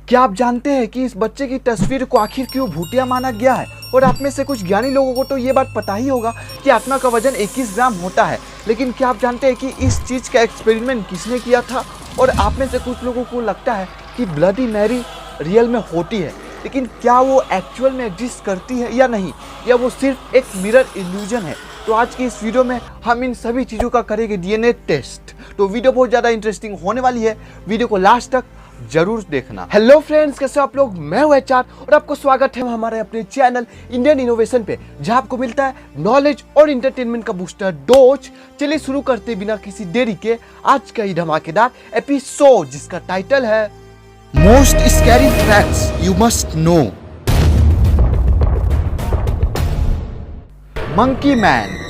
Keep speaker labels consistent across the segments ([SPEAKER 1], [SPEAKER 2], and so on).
[SPEAKER 1] क्या आप जानते हैं कि इस बच्चे की तस्वीर को आखिर क्यों भूतिया माना गया है? और आप में से कुछ ज्ञानी लोगों को तो ये बात पता ही होगा कि आत्मा का वजन 21 ग्राम होता है, लेकिन क्या आप जानते हैं कि इस चीज़ का एक्सपेरिमेंट किसने किया था? और आप में से कुछ लोगों को लगता है कि ब्लडी मैरी रियल में होती है, लेकिन क्या वो एक्चुअल में एग्जिस्ट करती है या नहीं, या वो सिर्फ एक मिरर इल्यूजन है? तो आज की इस वीडियो में हम इन सभी चीज़ों का करेंगे डीएनए टेस्ट। तो वीडियो बहुत ज़्यादा इंटरेस्टिंग होने वाली है, वीडियो को लास्ट तक जरूर देखना। हेलो फ्रेंड्स, कैसे आप लोग? मैं हूं एचआर और आपको स्वागत है हमारे अपने चैनल इंडियन इनोवेशन पे, जहां आपको मिलता है नॉलेज और इंटरटेनमेंट का बूस्टर डोज। चलिए शुरू करते बिना किसी देरी के आज का ये धमाकेदार एपिसोड, जिसका टाइटल है most scary facts you must know. Monkey man.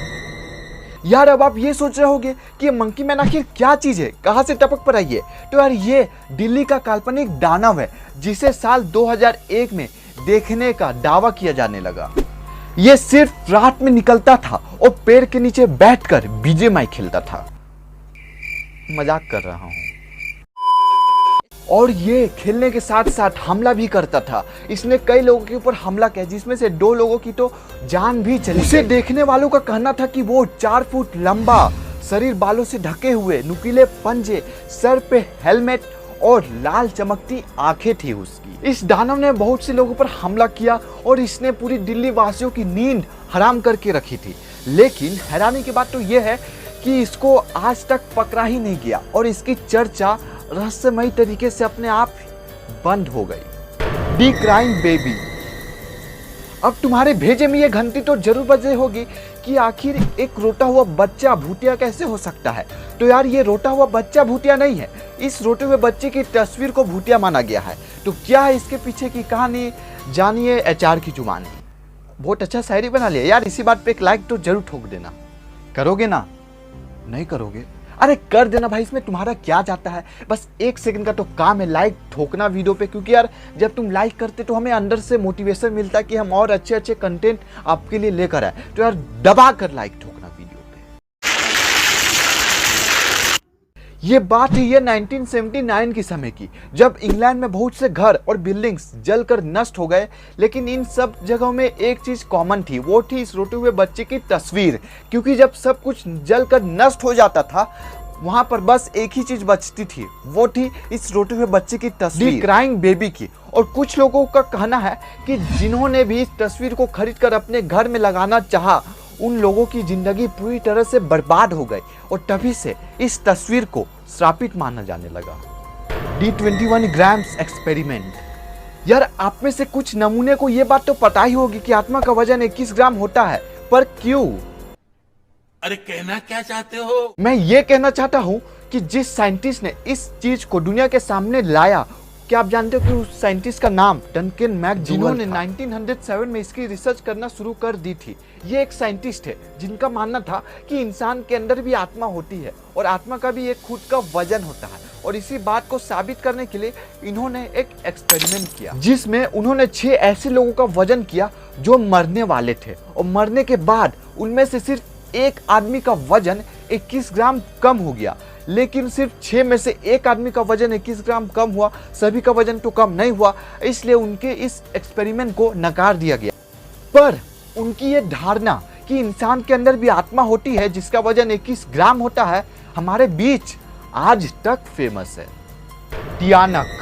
[SPEAKER 1] यार अब आप ये सोच रहे होंगे कि मंकी मैन आखिर क्या चीज है, कहां से टपक पर आई है? तो यार ये दिल्ली का काल्पनिक दानव है, जिसे साल 2001 में देखने का दावा किया जाने लगा। ये सिर्फ रात में निकलता था और पेड़ के नीचे बैठकर बीजेएमआई खेलता था। मजाक कर रहा हूं। और ये खेलने के साथ साथ हमला भी करता था। इसने कई लोगों के ऊपर हमला किया, जिसमें से 2 लोगों की तो जान भी चली। उसे देखने वालों का कहना था कि वो 4 फुट लंबा, शरीर बालों से ढके हुए, नुकीले पंजे, सर पे हेलमेट और लाल चमकती आंखें थी उसकी। इस दानव ने बहुत से लोगों पर हमला किया और इसने पूरी दिल्ली वासियों की नींद हराम करके रखी थी। लेकिन हैरानी की बात तो यह है कि इसको आज तक पकड़ा ही नहीं गया और इसकी चर्चा रहस्यमयी तरीके से अपने आप बंद हो गई। दी क्राइंग बेबी। अब तुम्हारे भेजे में ये घंटी तो जरूर बजे होगी कि आखिर एक रोता हुआ बच्चा भूतिया कैसे हो सकता है? तो यार ये रोता हुआ बच्चा भूतिया नहीं है, इस रोते हुए बच्चे की तस्वीर को भूतिया माना गया है। तो क्या है इसके पीछे की कहानी, जानिए एचआर की जुबानी। बहुत अच्छा शायरी बना लिया यार। इसी बात पे एक लाइक तो जरूर ठोक देना। करोगे ना? नहीं करोगे? अरे कर देना भाई, इसमें तुम्हारा क्या जाता है? बस 1 सेकंड का तो काम है लाइक ठोकना वीडियो पे, क्योंकि यार जब तुम लाइक करते तो हमें अंदर से मोटिवेशन मिलता है कि हम और अच्छे अच्छे कंटेंट आपके लिए लेकर आए। तो यार दबा कर लाइक ठोकना वीडियो पे। ये बात है ये 1979 के समय की, जब इंग्लैंड में बहुत से घर और बिल्डिंग्स जलकर नष्ट हो गए। लेकिन इन सब जगहों में एक चीज कॉमन थी, वो थी इस रोते हुए बच्चे की तस्वीर। क्योंकि जब सब कुछ जलकर नष्ट हो जाता था, वहां पर बस एक ही चीज बचती थी, वो थी इस रोते हुए बच्चे की तस्वीर, क्राइंग बेबी की। और कुछ लोगों का कहना है कि जिन्होंने भी इस तस्वीर को खरीदकर अपने घर में लगाना चाहा, उन लोगों की जिंदगी पूरी तरह से बर्बाद हो गई और तभी से इस तस्वीर को श्रापित माना जाने लगा। D21 grams experiment. यार आप में से कुछ नमूने को यह बात तो पता ही होगी कि आत्मा का वजन 21 ग्राम होता है, पर क्यों?
[SPEAKER 2] अरे कहना क्या चाहते हो?
[SPEAKER 1] मैं ये कहना चाहता हूँ कि जिस साइंटिस्ट ने इस चीज को दुनिया के सामने लाया, क्या आप जानते हो कि उस साइंटिस्ट का नाम डंकन मैकडूगल, जिन्होंने 1907 में इसकी रिसर्च करना शुरू कर दी थी। ये एक साइंटिस्ट है जिनका मानना था कि इंसान के अंदर भी आत्मा होती है और आत्मा का भी एक खुद का वजन होता है। और इसी बात को साबित करने के लिए इन्होंने एक एक्सपेरिमेंट किया, जिसमें उन्होंने 6 ऐसे लोगों का वजन किया जो मरने वाले थे। और मरने के बाद उनमें से सिर्फ एक आदमी का वजन 21 ग्राम कम हो गया। लेकिन सिर्फ 6 में से एक आदमी का वजन 21 ग्राम कम हुआ, सभी का वजन तो कम नहीं हुआ। इसलिए उनके इस एक्सपेरिमेंट को नकार दिया गया। पर उनकी ये धारणा कि इंसान के अंदर भी आत्मा होती है जिसका वजन 21 ग्राम होता है, हमारे बीच आज तक फेमस है। टियानक।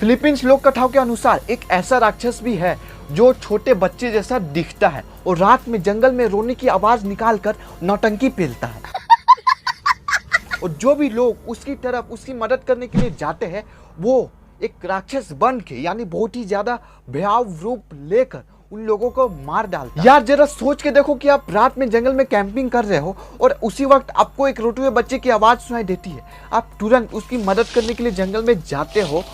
[SPEAKER 1] फिलीपींस लोक कथाओं के अनुसार एक ऐसा राक्षस भी है जो छोटे बच्चे जैसा दिखता है और रात में जंगल में रोने की आवाज निकालकर नौटंकी पेलता है। और जो भी लोग उसकी तरफ उसकी मदद करने के लिए जाते हैं, वो एक राक्षस बन के, यानी बहुत ही ज्यादा भयावह रूप लेकर उन लोगों को मार डालता है। यार जरा सोच के देखो कि आप रात में जंगल में कैंपिंग कर रहे हो और उसी वक्त आपको एक रोते हुए बच्चे की आवाज सुनाई देती है। आप तुरंत उसकी मदद करने के लिए जंगल में जाते हो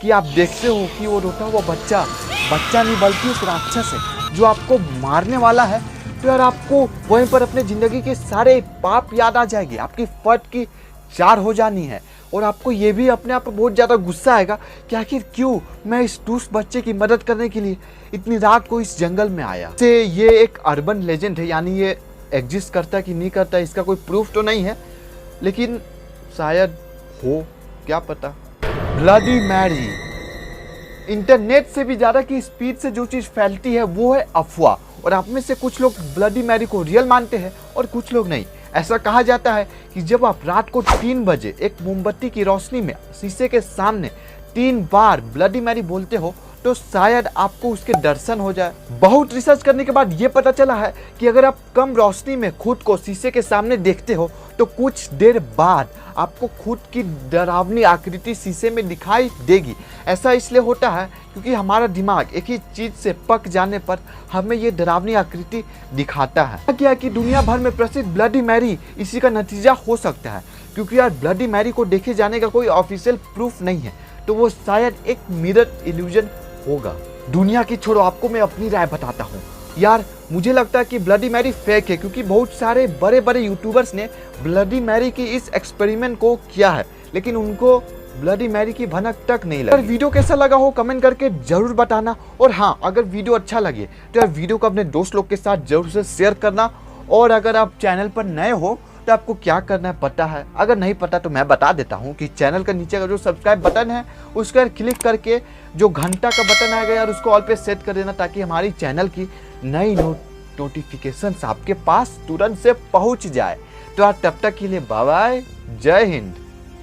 [SPEAKER 1] कि आप देखते हो कि वो रोता हुआ बच्चा नहीं बल्कि एक राक्षस है जो आपको मारने वाला है। तो यार आपको वहीं पर अपने जिंदगी के सारे पाप याद आ जाएंगे, आपकी फट की 4 हो जानी है। और आपको ये भी अपने आप पर बहुत ज़्यादा गुस्सा आएगा कि आखिर क्यों मैं इस दूस बच्चे की मदद करने के लिए इतनी रात को इस जंगल में आया। से ये एक अर्बन लेजेंड है, यानी ये एग्जिस्ट करता है कि नहीं करता इसका कोई प्रूफ तो नहीं है, लेकिन शायद हो, क्या पता। Bloody Mary. इंटरनेट से भी ज्यादा की स्पीड से जो चीज फैलती है वो है अफवाह। और आप में से कुछ लोग ब्लडी मैरी को रियल मानते हैं और कुछ लोग नहीं। ऐसा कहा जाता है कि जब आप रात को 3 बजे एक मोमबत्ती की रोशनी में शीशे के सामने 3 बार ब्लडी मैरी बोलते हो तो शायद आपको उसके दर्शन हो जाए। बहुत रिसर्च करने के बाद ये पता चला है कि अगर आप कम रोशनी में खुद को शीशे के सामने देखते हो तो कुछ देर बाद आपको खुद की डरावनी आकृति शीशे में दिखाई देगी। ऐसा इसलिए होता है क्योंकि हमारा दिमाग एक ही चीज से पक जाने पर हमें ये डरावनी आकृति दिखाता है। क्या कि दुनिया भर में प्रसिद्ध ब्लडी मैरी इसी का नतीजा हो सकता है, क्योंकि यार ब्लडी मैरी को देखे जाने का कोई ऑफिशियल प्रूफ नहीं है, तो वो शायद एक मिरर इल्यूजन होगा। दुनिया की छोड़ो, आपको मैं अपनी राय बताता हूँ। यार मुझे लगता है कि ब्लडी मैरी फेक है, क्योंकि बहुत सारे बड़े बड़े यूट्यूबर्स ने ब्लडी मैरी की इस एक्सपेरिमेंट को किया है, लेकिन उनको ब्लडी मैरी की भनक तक नहीं लगी। अगर वीडियो कैसा लगा हो कमेंट करके जरूर बताना। और हाँ, अगर वीडियो अच्छा लगे तो यार वीडियो को अपने दोस्त लोग के साथ जरूर से शेयर करना। और अगर आप चैनल पर नए हो तो आपको क्या करना है पता है? अगर नहीं पता तो मैं बता देता हूँ कि चैनल के नीचे का जो सब्सक्राइब बटन है उस पर क्लिक करके जो घंटा का बटन आएगा यार उसको ऑल पे सेट कर देना, ताकि हमारी चैनल की नई नोटिफिकेशंस आपके पास तुरंत से पहुँच जाए। तो यार तब तक के लिए बाय बाय, जय हिंद।